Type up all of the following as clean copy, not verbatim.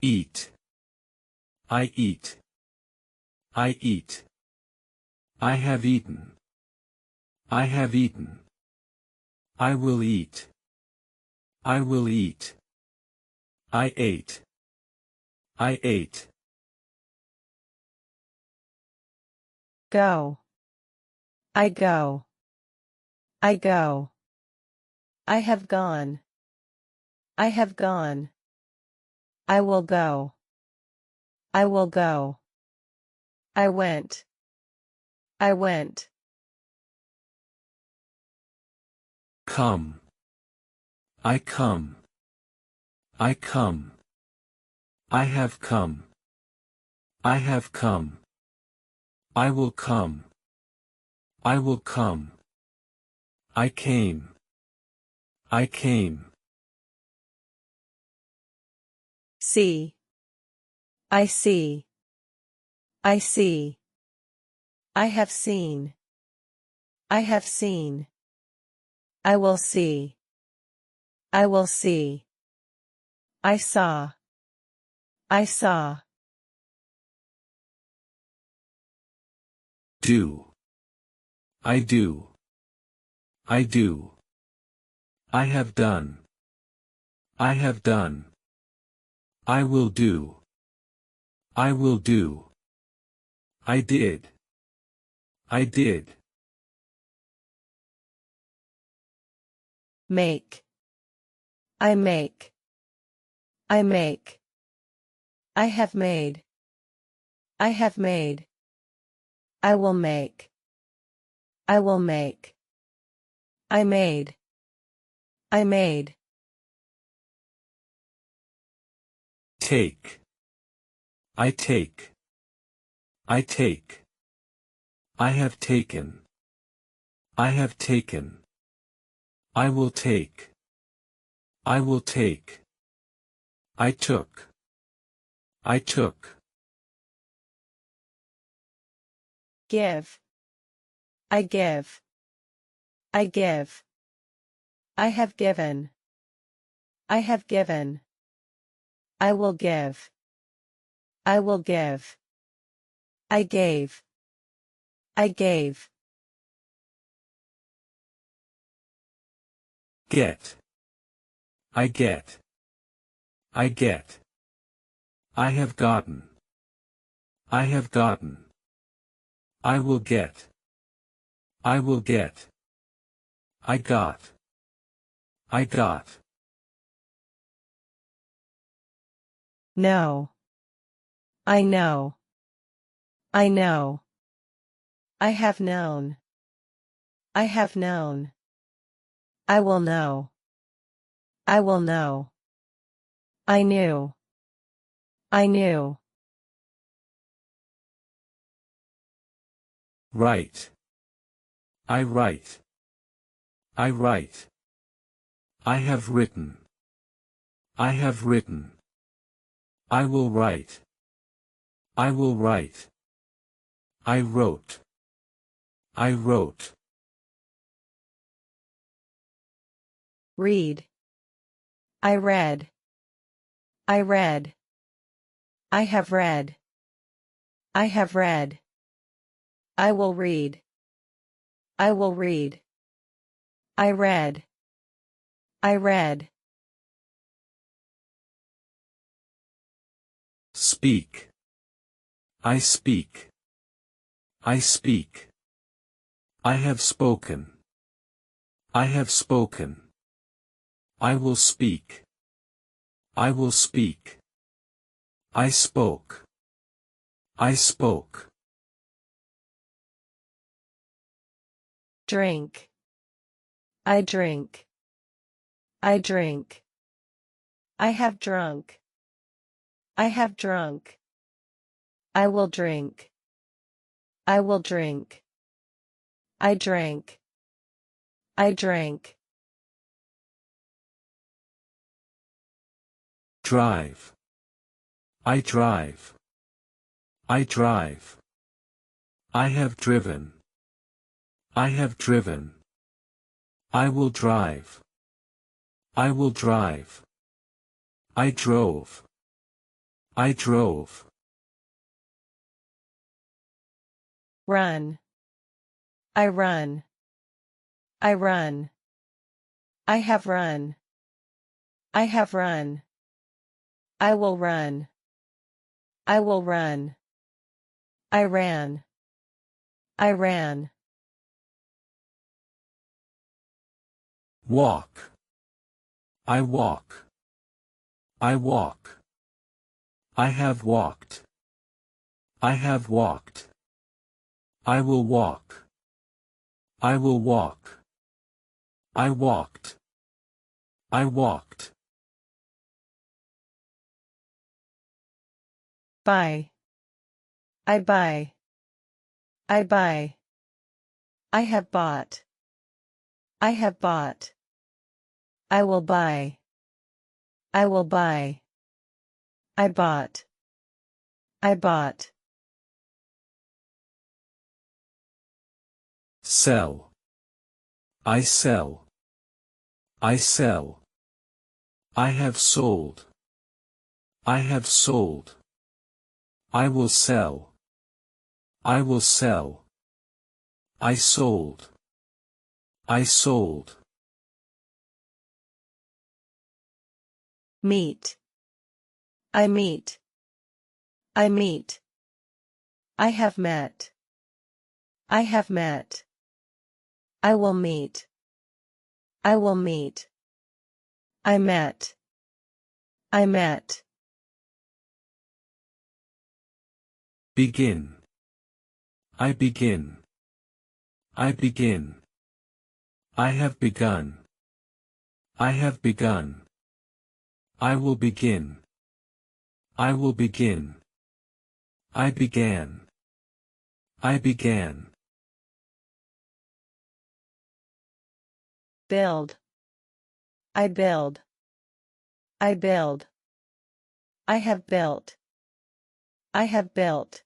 Eat. I eat. I eat. I have eaten. I have eaten. I will eat. I will eat. I ate. I ate. Go. I go. I go. I have gone. I have gone. I will go. I will go. I went. I went. Come. I come. I come. I have come. I have come. I will come. I will come. I came. I came. See. I see. I see. I have seen. I have seen. I will see. I will see. I saw. I saw. Do. I do. I do. I have done. I have done. I will do. I will do. I did. I did. Make. I make. I make. I have made. I have made. I will make. I will make. I made. I made. Take. I take. I take. I have taken. I have taken. I will take. I will take. I took. I took. Give. I give. I give. I have given. I have given. I will give. I will give. I gave. I gave. Get. I get. I get. I have gotten. I have gotten. I will get. I will get. I got. I got. Know. I know. I know. I have known. I have known. I will know. I will know. I knew. I knew. Write. I write. I write. I have written. I have written. I will write. I will write. I wrote. I wrote. Read. I read. I read. I have read. I have read. I will read. I will read. I read. I read. Speak. I speak. I speak. I have spoken. I have spoken. I will speak. I will speak. I spoke. I spoke. Drink. I drink. I drink. I have drunk. I have drunk. I will drink. I will drink. I drank. I drank. Drive. I drive. I drive. I have driven. I have driven. I will drive. I will drive. I drove. I drove. Run. I run. I run. I have run. I have run. I will run. I will run. I ran. I ran. Walk. I walk. I walk. I have walked. I have walked. I will walk. I will walk. I walked. I walked. Buy. I buy. I buy. I have bought. I have bought. I will buy. I will buy. I bought. I bought. Sell. I sell. I sell. I have sold. I have sold. I will sell. I will sell. I sold. I sold. Meet. I meet. I meet. I have met. I have met. I will meet. I will meet. I met. I met. Begin. I begin. I begin. I have begun. I have begun. I will begin. I will begin. I began. I began. Build. I build. I build. I have built. I have built.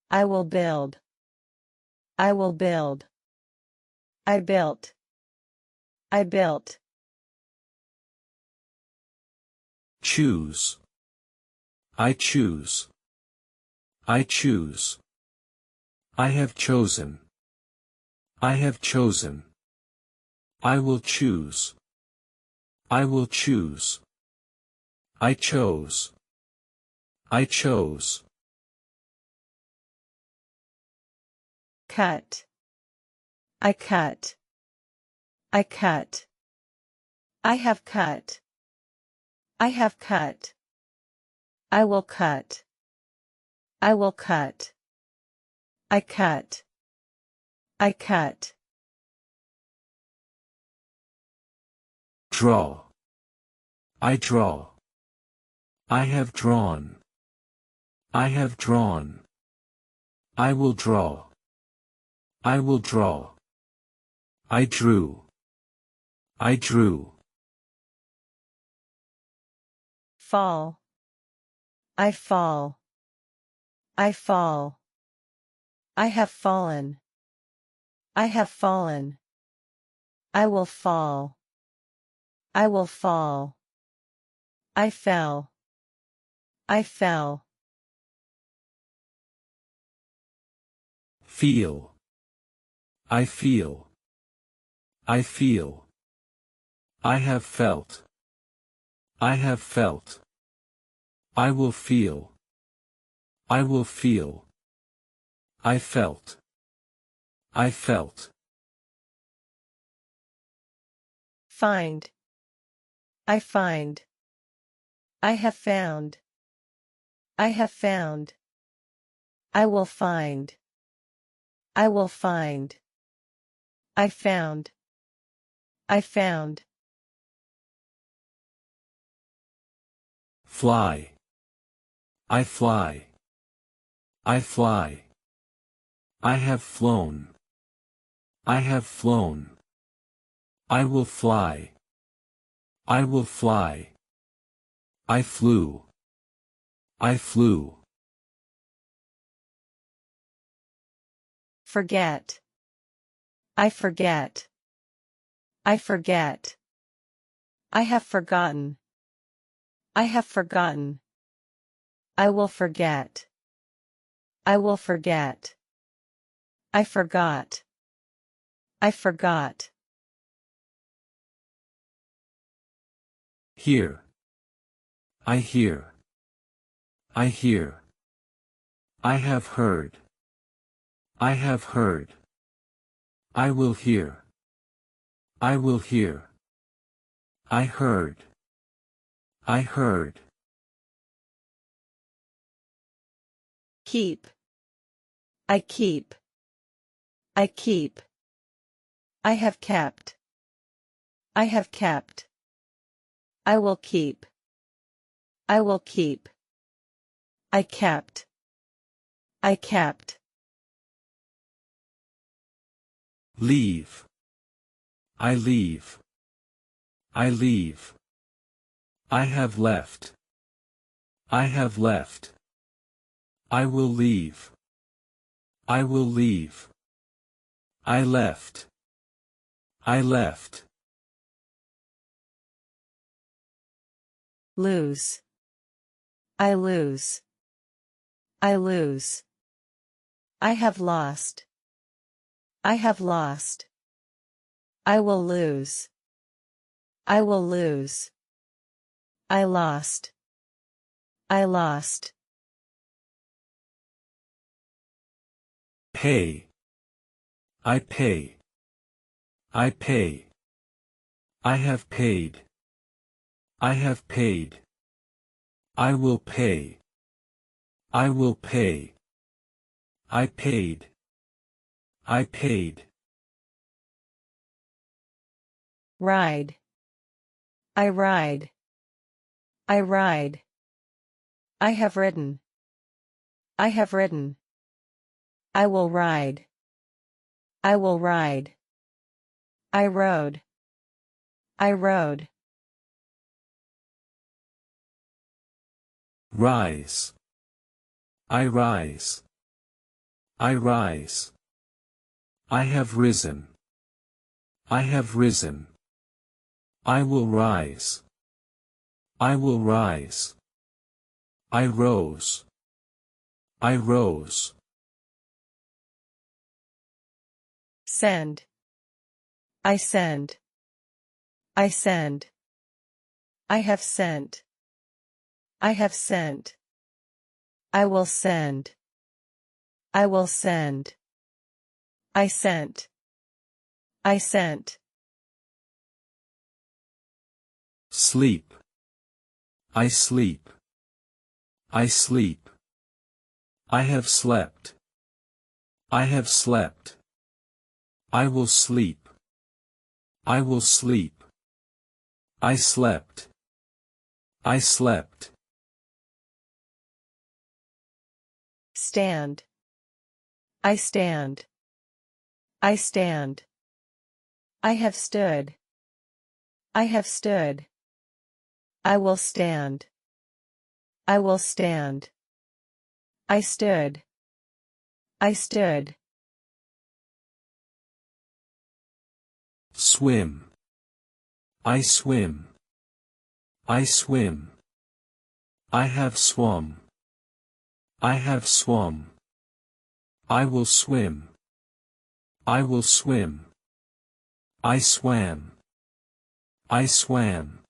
I will build. I will build. I built. I built. Choose. I choose. I choose. I have chosen. I have chosen. I will choose. I will choose. I chose. I chose. Cut. I cut. I cut. I have cut. I have cut. I will cut. I will cut. I cut. I cut. Draw. I draw. I have drawn. I have drawn. I will draw. I will draw. I drew. I drew. Fall. I fall. I fall. I have fallen. I have fallen. I will fall. I will fall. I fell. I fell. Feel. I feel. I feel. I have felt. I have felt. I will feel. I will feel. I felt. I felt. Find. I find. I have found. I have found. I will find. I will find. I found. I found. Fly. I fly. I fly. I have flown. I have flown. I will fly. I will fly. I flew. I flew. Forget. I forget. I forget. I have forgotten. I have forgotten. I will forget. I will forget. I forgot. I forgot. Hear. I hear. I hear. I have heard. I have heard. I will hear. I will hear. I heard. I heard. Keep. I keep. I keep. I have kept. I have kept. I will keep. I will keep. I kept. I kept. Leave. I leave. I leave. I have left. I have left. I will leave. I will leave. I left. I left. Lose. I lose. I lose. I have lost. I have lost. I will lose. I will lose. I lost. I lost. Pay. I pay. I pay. I have paid. I have paid. I will pay. I will pay. I paid. I paid. Ride. I ride. I ride. I have ridden. I have ridden. I will ride. I will ride. I rode. I rode. Rise. I rise. I rise. I have risen. I have risen. I will rise. I will rise. I rose. I rose. Send. I send. I send. I have sent. I have sent. I will send. I will send. I sent. I sent. Sleep. I sleep. I sleep. I have slept. I have slept. I will sleep. I will sleep. I slept. I slept. Stand. I stand. I stand. I have stood. I have stood. I will stand. I will stand. I stood. I stood. Swim. I swim. I swim. I have swum. I have swum. I will swim. I will swim. I swam. I swam.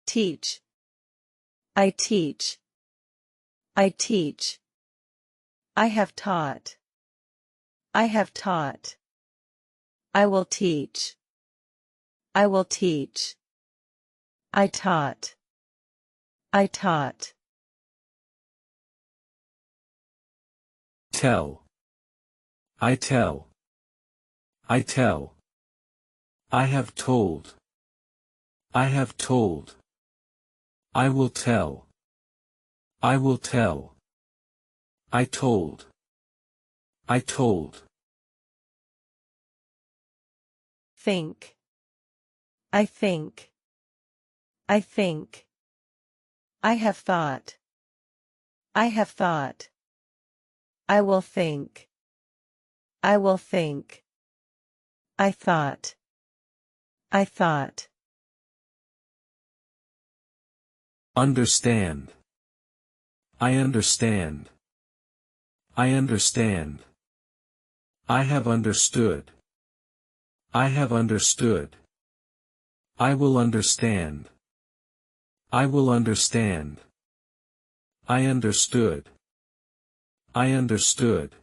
Teach. I teach. I teach. I have taught. I have taught. I will teach. I will teach. I taught. I taught. Tell. I tell. I tell. I have told. I have told. I will tell. I will tell. I told. I told. Think. I think. I think. I have thought. I have thought. I will think. I will think. I thought. I thought. Understand. I understand. I understand. I have understood. I have understood. I will understand. I will understand. I understood. I understood.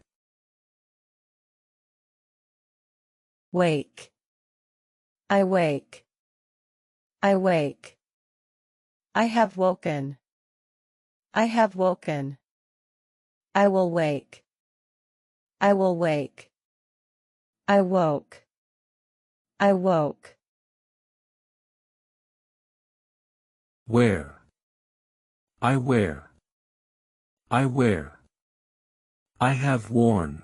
Wake. I wake. I wake. I have woken. I have woken. I will wake. I will wake. I woke. I woke. Wear. I wear. I wear. I have worn.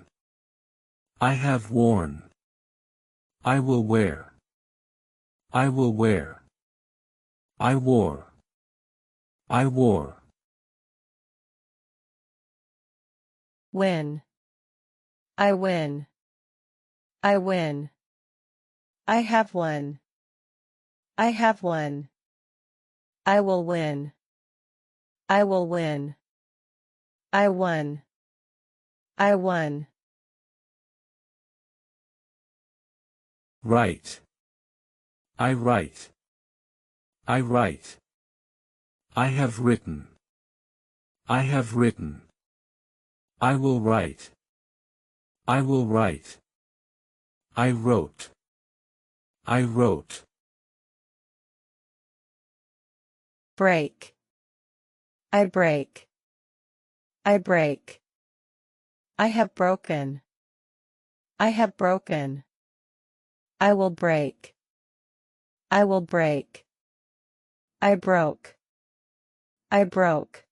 I have worn. I will wear. I will wear. I wore. I wore. Win. I win. I win. I have won. I have won. I will win. I will win. I won. I won. Write. I write. I write. I have written. I have written. I will write. I will write. I wrote. I wrote. Break. I break. I break. I have broken. I have broken. I will break. I will break. I broke. I broke.